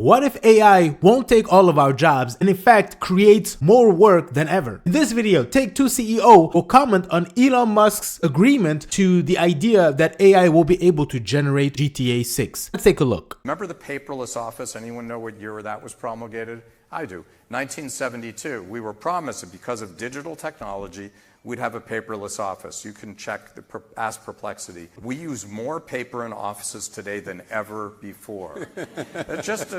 What if AI won't take all of our jobs and in fact creates more work than ever? In this video, Take-Two CEO will comment on Elon Musk's agreement to the idea that AI will be able to generate GTA 6. Let's take a look. Remember the paperless office? Anyone know what year that was promulgated? I do. 1972. We were promised that because of digital technology, we'd have a paperless office. You can check, ask Perplexity. We use more paper in offices today than ever before. just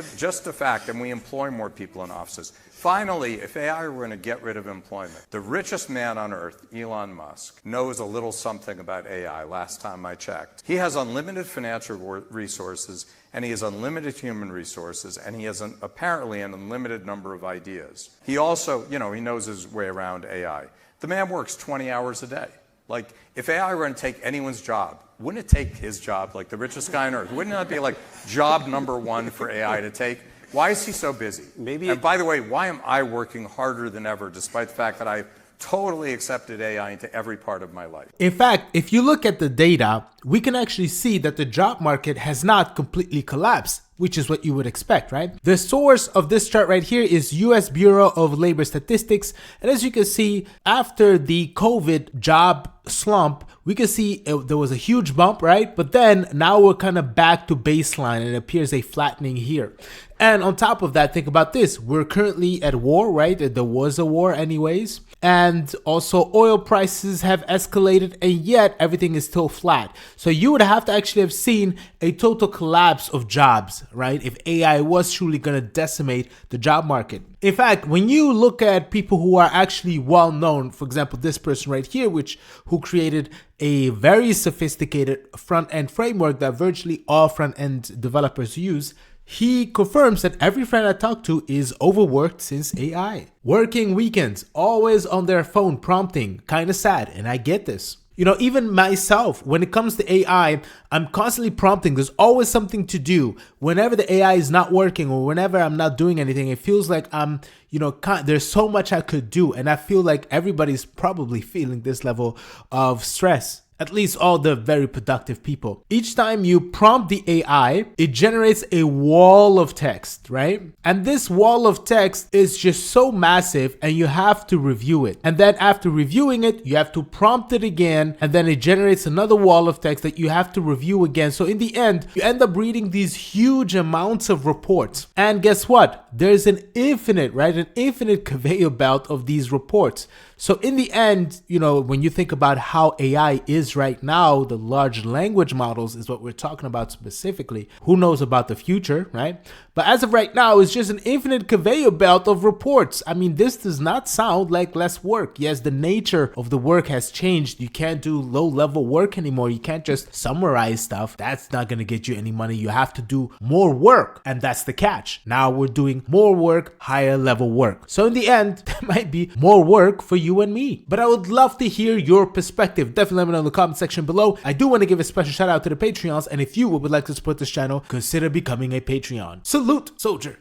a fact, and we employ more people in offices. Finally, if AI were going to get rid of employment, the richest man on earth, Elon Musk, knows a little something about AI, last time I checked. He has unlimited financial resources, and he has unlimited human resources, and he has apparently an unlimited number of ideas. He also, he knows his way around AI. The man works 20 hours a day. Like, if AI were going to take anyone's job, wouldn't it take his job, like the richest guy on earth? Wouldn't that be like job number one for AI to take? Why is he so busy? And by the way, why am I working harder than ever, despite the fact that I totally accepted AI into every part of my life? In fact, if you look at the data, we can actually see that the job market has not completely collapsed, which is what you would expect, right? The source of this chart right here is US Bureau of Labor Statistics. And as you can see, after the COVID job slump, we can see there was a huge bump, right? But then now we're kind of back to baseline and it appears a flattening here. And on top of that, think about this. We're currently at war, right? There was a war anyways. And also oil prices have escalated and yet everything is still flat. So you would have to actually have seen a total collapse of jobs, right? If AI was truly going to decimate the job market. In fact, when you look at people who are actually well known, for example, this person right here, who created a very sophisticated front-end framework that virtually all front-end developers use, he confirms that every friend I talk to is overworked since AI. Working weekends, always on their phone prompting, kind of sad, and I get this. Even myself, when it comes to AI, I'm constantly prompting. There's always something to do. Whenever the AI is not working or whenever I'm not doing anything, it feels like there's so much I could do. And I feel like everybody's probably feeling this level of stress. At least all the very productive people. Each time you prompt the AI, it generates a wall of text, right? And this wall of text is just so massive and you have to review it. And then after reviewing it, you have to prompt it again and then it generates another wall of text that you have to review again. So in the end, you end up reading these huge amounts of reports. And guess what? There's an infinite conveyor belt of these reports. So in the end, when you think about how AI is right now, the large language models is what we're talking about specifically. Who knows about the future, right? But as of right now, it's just an infinite conveyor belt of reports. I mean, this does not sound like less work. Yes, the nature of the work has changed. You can't do low-level work anymore. You can't just summarize stuff. That's not going to get you any money. You have to do more work, and that's the catch. Now we're doing more work, higher-level work. So in the end, there might be more work for you and me. But I would love to hear your perspective. Definitely let me know in the comment section below. I do want to give a special shout out to the Patreons, and if you would like to support this channel, consider becoming a Patreon. Salute, soldier.